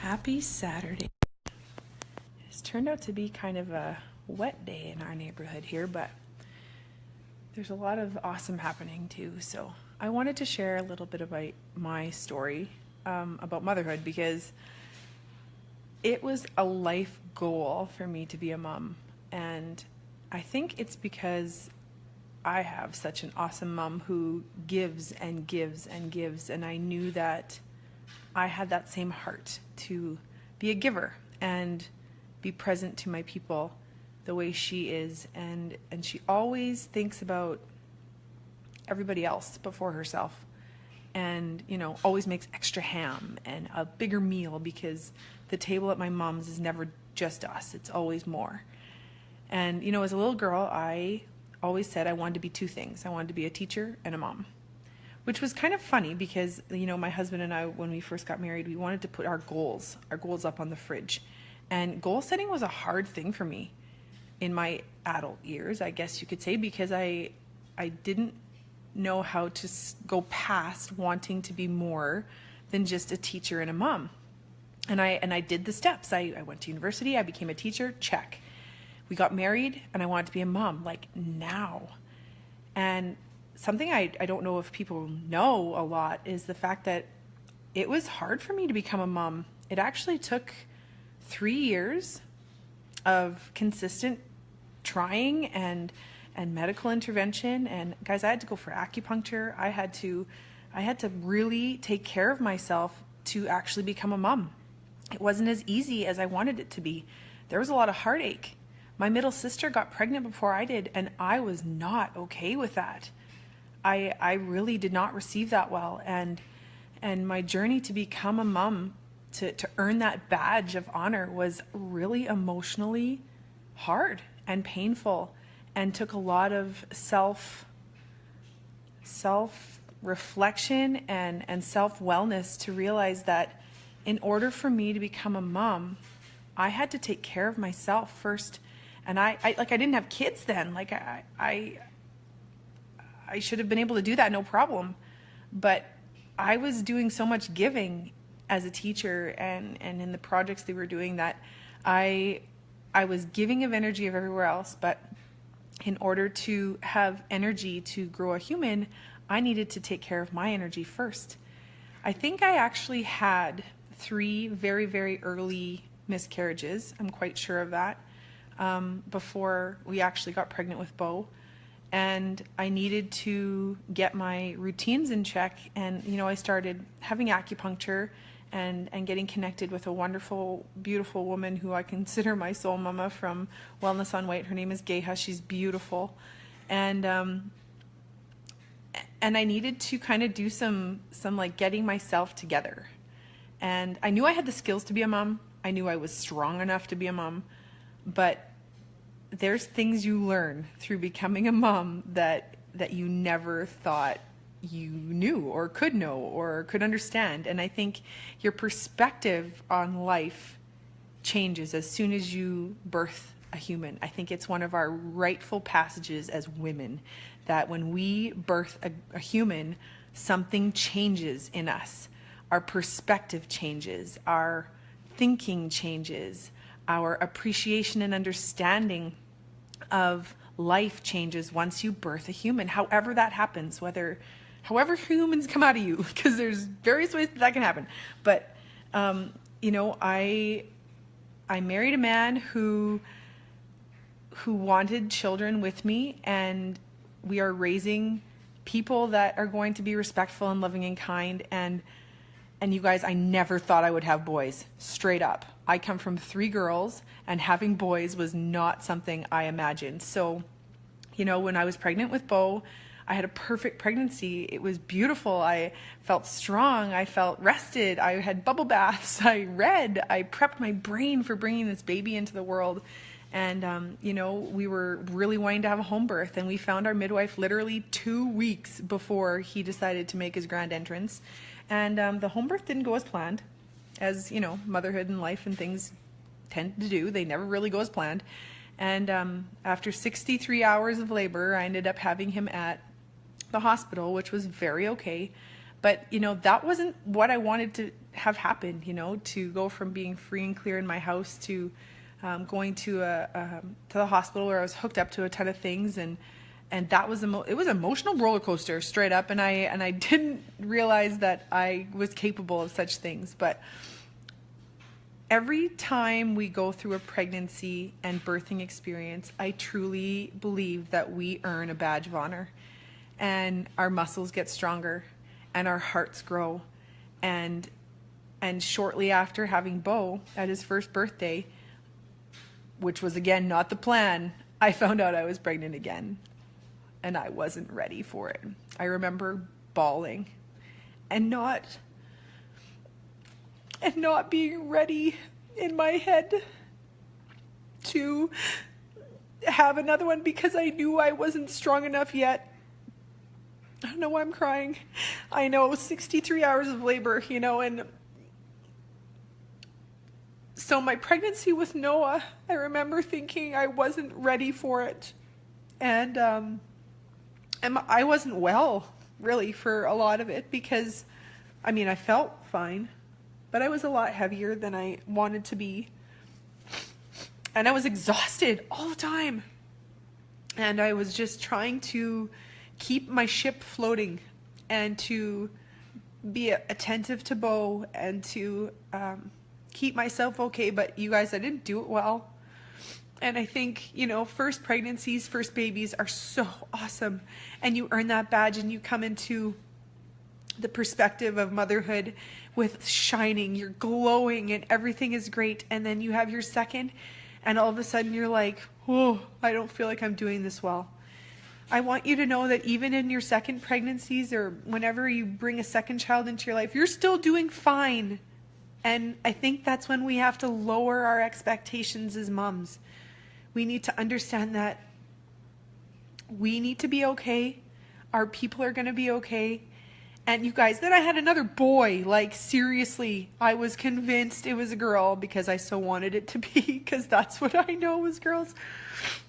Happy Saturday. It's turned out to be kind of a wet day in our neighborhood here, but there's a lot of awesome happening too. So I wanted to share a little bit about my story about motherhood, because it was a life goal for me to be a mom. And I think it's because I have such an awesome mom who gives and gives and gives. And I knew that I had that same heart to be a giver and be present to my people the way she is. And she always thinks about everybody else before herself. And, always makes extra ham and a bigger meal, because the table at my mom's is never just us. It's always more. And, as a little girl, I always said I wanted to be two things. I wanted to be a teacher and a mom, which was kind of funny because, my husband and I, when we first got married, we wanted to put our goals up on the fridge. And goal setting was a hard thing for me in my adult years, I guess you could say, because I didn't know how to go past wanting to be more than just a teacher and a mom. And I did the steps. I went to university, I became a teacher, check. We got married and I wanted to be a mom, like now. And something I don't know if people know a lot is the fact that it was hard for me to become a mom. It actually took 3 years of consistent trying and medical intervention. And guys, I had to go for acupuncture. I had to really take care of myself to actually become a mom. It wasn't as easy as I wanted it to be. There was a lot of heartache. My middle sister got pregnant before I did, and I was not okay with that. I really did not receive that well. And my journey to become a mom, to earn that badge of honor, was really emotionally hard and painful, and took a lot of self-reflection and self-wellness to realize that in order for me to become a mom, I had to take care of myself first. And I didn't have kids then. Like I should have been able to do that, no problem. But I was doing so much giving as a teacher and in the projects they were doing, that I was giving of energy of everywhere else. But in order to have energy to grow a human, I needed to take care of my energy first. I think I actually had 3 very, very early miscarriages. I'm quite sure of that. Before we actually got pregnant with Beau. And I needed to get my routines in check. And, I started having acupuncture and getting connected with a wonderful, beautiful woman who I consider my soul mama from Wellness on White. Her name is Geha. She's beautiful. And I needed to kind of do some like getting myself together. And I knew I had the skills to be a mom. I knew I was strong enough to be a mom. But there's things you learn through becoming a mom that you never thought you knew or could know or could understand. And I think your perspective on life changes as soon as you birth a human. I think it's one of our rightful passages as women, that when we birth a human, something changes in us. Our perspective changes, our thinking changes, our appreciation and understanding of life changes once you birth a human, however that happens, however humans come out of you, because there's various ways that can happen. But, I married a man who wanted children with me, and we are raising people that are going to be respectful and loving and kind. And you guys, I never thought I would have boys, straight up. I come from 3 girls, and having boys was not something I imagined. So, when I was pregnant with Beau, I had a perfect pregnancy. It was beautiful. I felt strong. I felt rested. I had bubble baths. I read. I prepped my brain for bringing this baby into the world. And, we were really wanting to have a home birth, and we found our midwife literally 2 weeks before he decided to make his grand entrance. And the home birth didn't go as planned, as, motherhood and life and things tend to do. They never really go as planned. And after 63 hours of labor, I ended up having him at the hospital, which was very okay. But, that wasn't what I wanted to have happened, to go from being free and clear in my house to going to the hospital where I was hooked up to a ton of things, and that was it was an emotional roller coaster straight up, and I didn't realize that I was capable of such things. But every time we go through a pregnancy and birthing experience, I truly believe that we earn a badge of honor, and our muscles get stronger and our hearts grow. And shortly after having Beau at his first birthday, which was again not the plan, I found out I was pregnant again, and I wasn't ready for it. I remember bawling and not being ready in my head to have another one because I knew I wasn't strong enough yet. I don't know why I'm crying. I know, 63 hours of labor, and so my pregnancy with Noah, I remember thinking I wasn't ready for it. And I wasn't well, really, for a lot of it because, I felt fine, but I was a lot heavier than I wanted to be. And I was exhausted all the time. And I was just trying to keep my ship floating and to be attentive to Beau and to keep myself okay. But you guys, I didn't do it well. And I think, first pregnancies, first babies are so awesome. And you earn that badge and you come into the perspective of motherhood with shining. You're glowing and everything is great. And then you have your second and all of a sudden you're like, oh, I don't feel like I'm doing this well. I want you to know that even in your second pregnancies or whenever you bring a second child into your life, you're still doing fine. And I think that's when we have to lower our expectations as moms. We need to understand that we need to be okay. Our people are going to be okay. And you guys, then I had another boy. Like, seriously, I was convinced it was a girl because I so wanted it to be, because that's what I know was girls.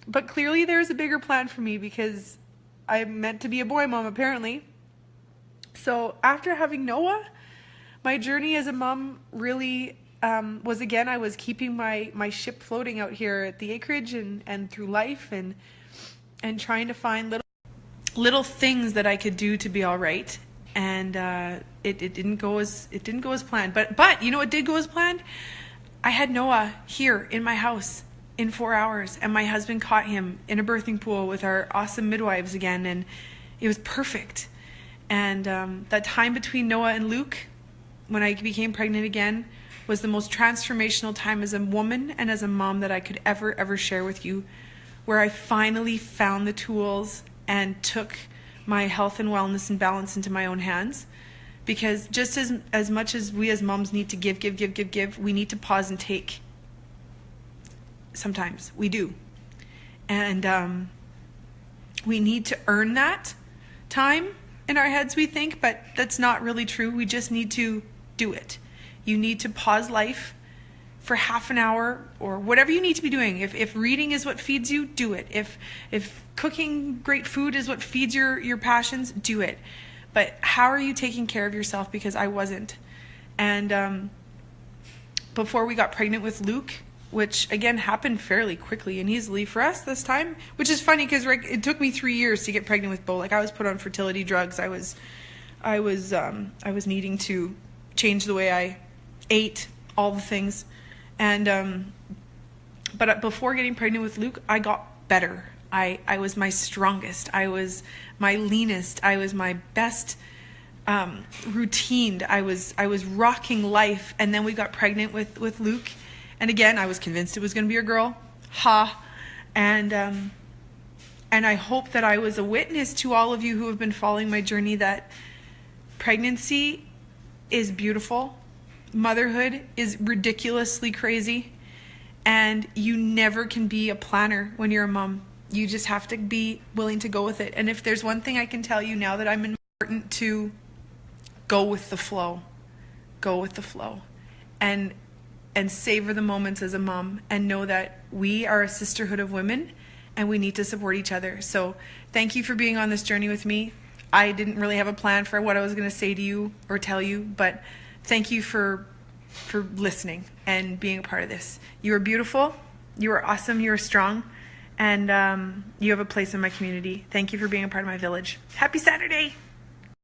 But clearly there's a bigger plan for me because I'm meant to be a boy mom, apparently. So after having Noah, my journey as a mom really was, again, I was keeping my ship floating out here at the acreage and through life and trying to find little things that I could do to be all right. And it didn't go as planned. But it did go as planned. I had Noah here in my house in 4 hours, and my husband caught him in a birthing pool with our awesome midwives again, and it was perfect. And that time between Noah and Luke, when I became pregnant again, was the most transformational time as a woman and as a mom that I could ever share with you, where I finally found the tools and took my health and wellness and balance into my own hands. Because just as much as we as moms need to give, we need to pause and take. Sometimes we do. And we need to earn that time in our heads, we think, but that's not really true. We just need to do it. You need to pause life for half an hour or whatever you need to be doing. If reading is what feeds you, do it. If cooking great food is what feeds your passions, do it. But how are you taking care of yourself? Because I wasn't. And before we got pregnant with Luke, which again happened fairly quickly and easily for us this time, which is funny because it took me 3 years to get pregnant with Beau. Like, I was put on fertility drugs. I was needing to change the way I ate, all the things. And but before getting pregnant with Luke, I got better. I was my strongest. I was my leanest. I was my best routined. I was rocking life. And then we got pregnant with Luke. And again, I was convinced it was going to be a girl. And I hope that I was a witness to all of you who have been following my journey that pregnancy is beautiful. Motherhood is ridiculously crazy. And you never can be a planner when you're a mom. You just have to be willing to go with it. And if there's one thing I can tell you now that I'm important to, go with the flow. Go with the flow. And savor the moments as a mom and know that we are a sisterhood of women and we need to support each other. So thank you for being on this journey with me. I didn't really have a plan for what I was going to say to you or tell you, but thank you for listening and being a part of this. You are beautiful. You are awesome. You are strong. And you have a place in my community. Thank you for being a part of my village. Happy Saturday.